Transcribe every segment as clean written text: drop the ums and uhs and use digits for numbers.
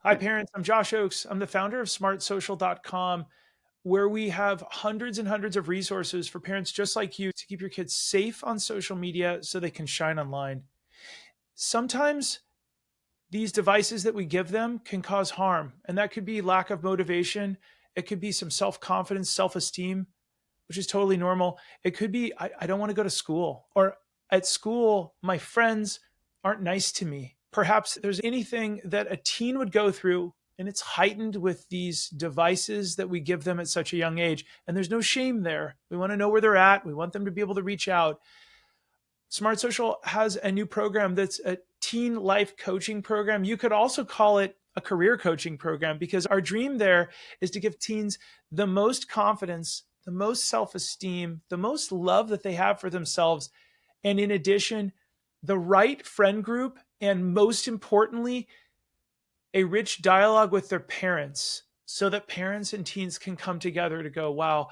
Hi, parents. I'm Josh Ochs. I'm the founder of smartsocial.com, where we have hundreds and hundreds of resources for parents just like you to keep your kids safe on social media so they can shine online. Sometimes these devices that we give them can cause harm, and that could be lack of motivation. It could be some self confidence, self esteem, which is totally normal. It could be, I don't want to go to school, or at school, my friends aren't nice to me. Perhaps there's anything that a teen would go through, and it's heightened with these devices that we give them at such a young age. And there's no shame there. We want to know where they're at, we want them to be able to reach out. Smart Social has a new program that's a teen life coaching program. You could also call it a career coaching program because our dream there is to give teens the most confidence, the most self esteem, the most love that they have for themselves. And in addition, the right friend group. And most importantly, a rich dialogue with their parents so that parents and teens can come together to go, wow,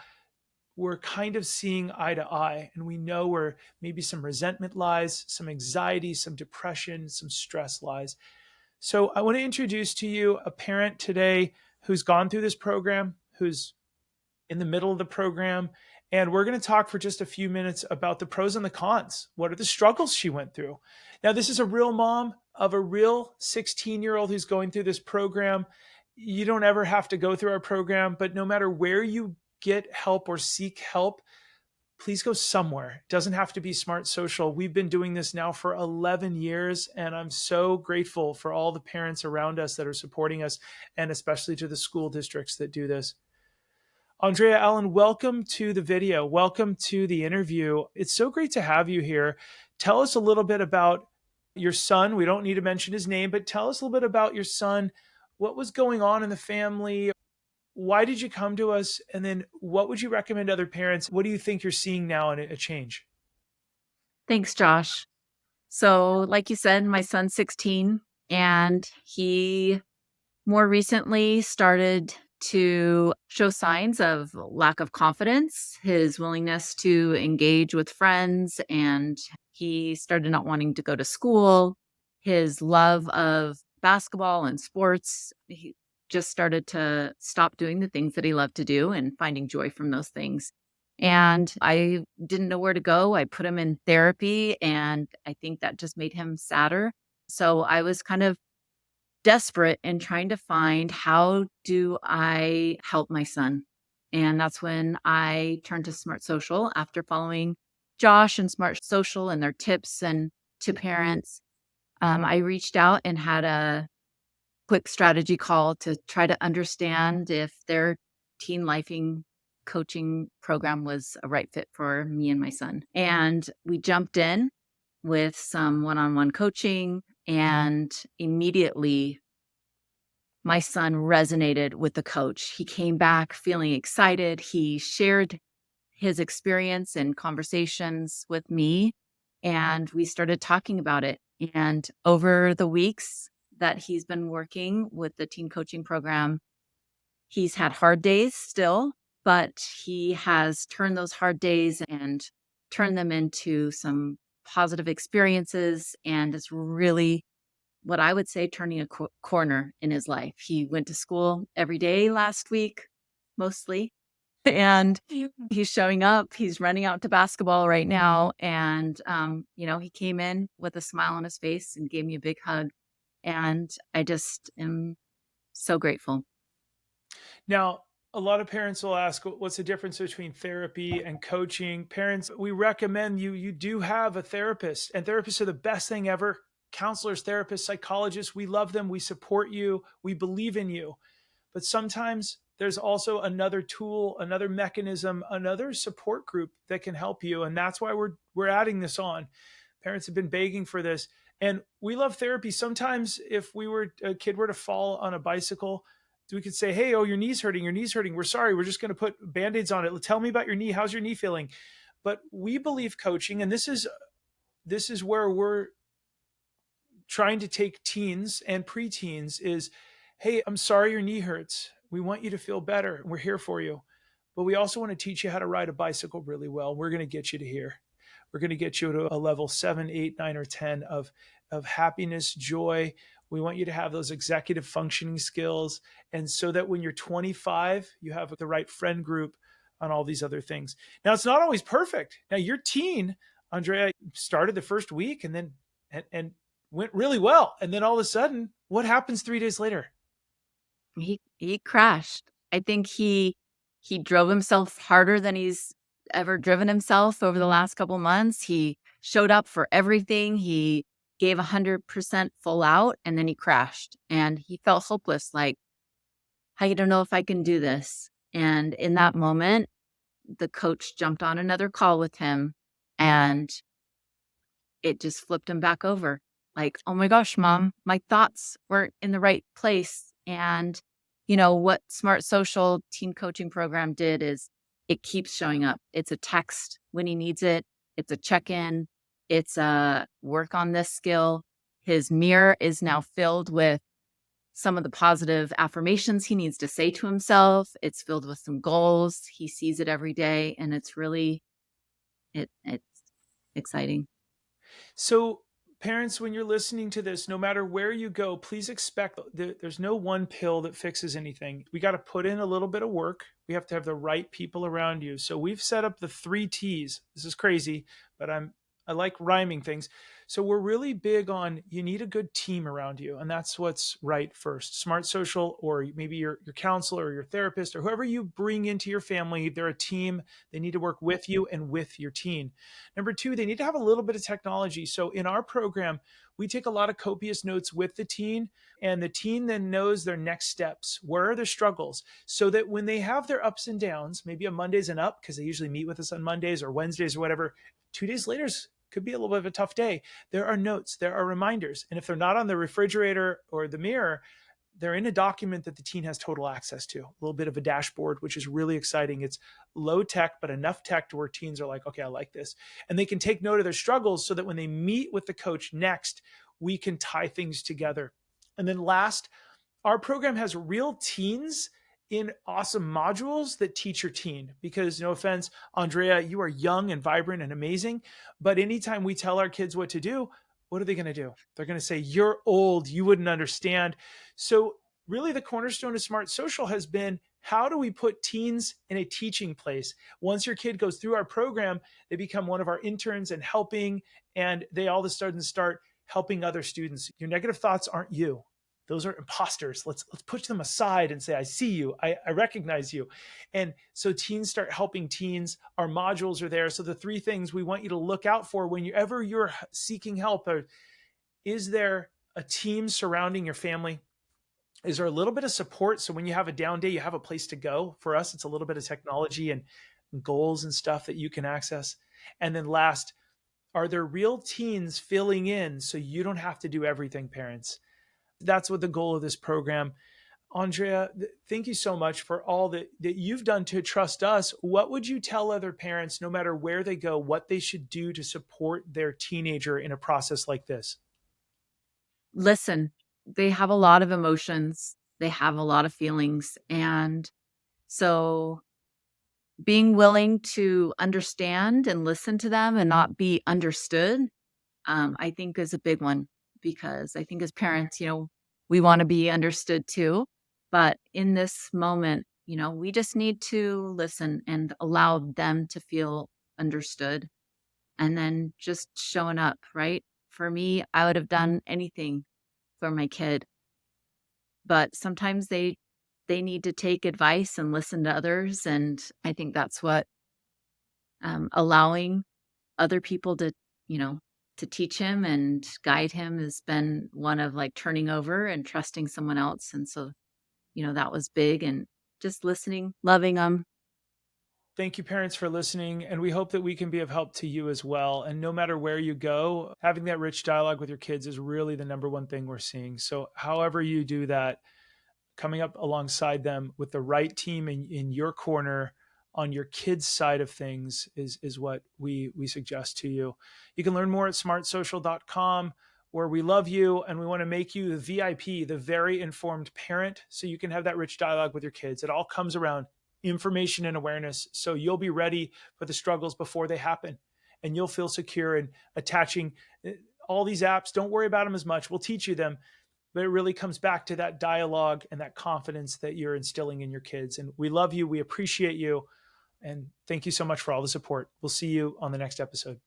we're kind of seeing eye to eye, and we know where maybe some resentment lies, some anxiety, some depression, some stress lies. So I want to introduce to you a parent today who's gone through this program, who's in the middle of the program, and we're going to talk for just a few minutes about the pros and the cons. What are the struggles she went through? Now, this is a real mom of a real 16-year-old who's going through this program. You don't ever have to go through our program, but no matter where you get help or seek help, please go somewhere. It doesn't have to be Smart Social. We've been doing this now for 11 years, and I'm so grateful for all the parents around us that are supporting us, and especially to the school districts that do this. Andrea Allen, welcome to the video. Welcome to the interview. It's so great to have you here. Tell us a little bit about your son. We don't need to mention his name, but tell us a little bit about your son. What was going on in the family? Why did you come to us? And then what would you recommend to other parents? What do you think you're seeing now in a change? Thanks, Josh. So, like you said, my son's 16 and he more recently started to show signs of lack of confidence, his willingness to engage with friends, and he started not wanting to go to school. His love of basketball and sports, he just started to stop doing the things that he loved to do and finding joy from those things. And I didn't know where to go. I put him in therapy, and I think that just made him sadder. So I was kind of desperate in trying to find, how do I help my son? And that's when I turned to Smart Social after following Josh and Smart Social and their tips and to parents. I reached out and had a quick strategy call to try to understand if their teen lifing coaching program was a right fit for me and my son. And we jumped in with some one-on-one coaching, and immediately my son resonated with the coach. He came back feeling excited. He shared his experience and conversations with me, and we started talking about it. And over the weeks that he's been working with the teen coaching program, he's had hard days still, but he has turned those hard days and turned them into some positive experiences, and it's really, what I would say, turning a corner in his life. He went to school every day last week, mostly, and he's showing up. He's running out to basketball right now. And, he came in with a smile on his face and gave me a big hug. And I just am so grateful. Now, a lot of parents will ask, what's the difference between therapy and coaching? Parents, we recommend you do have a therapist, and therapists are the best thing ever. Counselors, therapists, psychologists, we love them. We support you. We believe in you. But sometimes there's also another tool, another mechanism, another support group that can help you. And that's why we're adding this on. Parents have been begging for this. And we love therapy. Sometimes if a kid were to fall on a bicycle, we could say, hey, oh, your knee's hurting, your knee's hurting. We're sorry. We're just going to put band-aids on it. Tell me about your knee. How's your knee feeling? But we believe coaching, and this is where we're trying to take teens and preteens is, hey, I'm sorry your knee hurts. We want you to feel better. We're here for you. But we also want to teach you how to ride a bicycle really well. We're going to get you to here. We're going to get you to a level 7, 8, 9, or 10 of happiness, joy. We want you to have those executive functioning skills. And so that when you're 25, you have the right friend group on all these other things. Now, it's not always perfect. Now, your teen, Andrea, started the first week and went really well. And then all of a sudden, what happens 3 days later? He crashed. I think he drove himself harder than he's ever driven himself over the last couple months. He showed up for everything. He gave 100% full out, and then he crashed, and he felt hopeless, like, "I don't know if I can do this." And in that moment, the coach jumped on another call with him, and it just flipped him back over. Like, "Oh my gosh, mom, my thoughts weren't in the right place." And, what Smart Social Teen Coaching Program did is it keeps showing up. It's a text when he needs it. It's a check-in. It's a work on this skill. His mirror is now filled with some of the positive affirmations he needs to say to himself. It's filled with some goals. He sees it every day, and it's really it's exciting. So, parents, when you're listening to this, no matter where you go, please expect that there's no one pill that fixes anything. We got to put in a little bit of work. We have to have the right people around you. So we've set up the 3 T's. This is crazy, but I like rhyming things. So we're really big on you need a good team around you, and that's what's right first. Smart Social, or maybe your counselor or your therapist or whoever you bring into your family, they're a team. They need to work with you and with your teen. Number two, they need to have a little bit of technology. So in our program, we take a lot of copious notes with the teen, and the teen then knows their next steps. Where are their struggles? So that when they have their ups and downs, maybe on Mondays and up, because they usually meet with us on Mondays or Wednesdays or whatever, 2 days later could be a little bit of a tough day. There are notes, there are reminders. And if they're not on the refrigerator or the mirror, they're in a document that the teen has total access to, a little bit of a dashboard, which is really exciting. It's low tech, but enough tech to where teens are like, okay, I like this. And they can take note of their struggles so that when they meet with the coach next, we can tie things together. And then last, our program has real teens in awesome modules that teach your teen. Because, no offense, Andrea, you are young and vibrant and amazing. But anytime we tell our kids what to do, what are they going to do? They're going to say, "You're old. You wouldn't understand." So, really, the cornerstone of Smart Social has been how do we put teens in a teaching place? Once your kid goes through our program, they become one of our interns and helping, and they all of a sudden start helping other students. Your negative thoughts aren't you. Those are imposters. Let's push them aside and say, "I see you. I recognize you." And so teens start helping teens. Our modules are there. So the 3 things we want you to look out for whenever you're seeking help are: is there a team surrounding your family? Is there a little bit of support? So when you have a down day, you have a place to go. For us, it's a little bit of technology and goals and stuff that you can access. And then last, are there real teens filling in so you don't have to do everything, parents? That's what the goal of this program. Andrea, thank you so much for all that you've done to trust us. What would you tell other parents, no matter where they go, what they should do to support their teenager in a process like this? Listen, they have a lot of emotions. They have a lot of feelings. And so being willing to understand and listen to them and not be understood, I think is a big one, because I think as parents, we want to be understood too. But in this moment, we just need to listen and allow them to feel understood, and then just showing up, right? For me, I would have done anything for my kid, but sometimes they need to take advice and listen to others, and I think that's what allowing other people to, you know, to teach him and guide him has been one of, like, turning over and trusting someone else. And so, that was big, and just listening, loving them. Thank you, parents, for listening. And we hope that we can be of help to you as well. And no matter where you go, having that rich dialogue with your kids is really the number one thing we're seeing. So, however you do that, coming up alongside them with the right team in your corner on your kids' side of things is what we suggest to you. You can learn more at smartsocial.com, where we love you and we want to make you the VIP, the very informed parent, so you can have that rich dialogue with your kids. It all comes around information and awareness. So you'll be ready for the struggles before they happen, and you'll feel secure in attaching all these apps. Don't worry about them as much. We'll teach you them, but it really comes back to that dialogue and that confidence that you're instilling in your kids. And we love you. We appreciate you. And thank you so much for all the support. We'll see you on the next episode.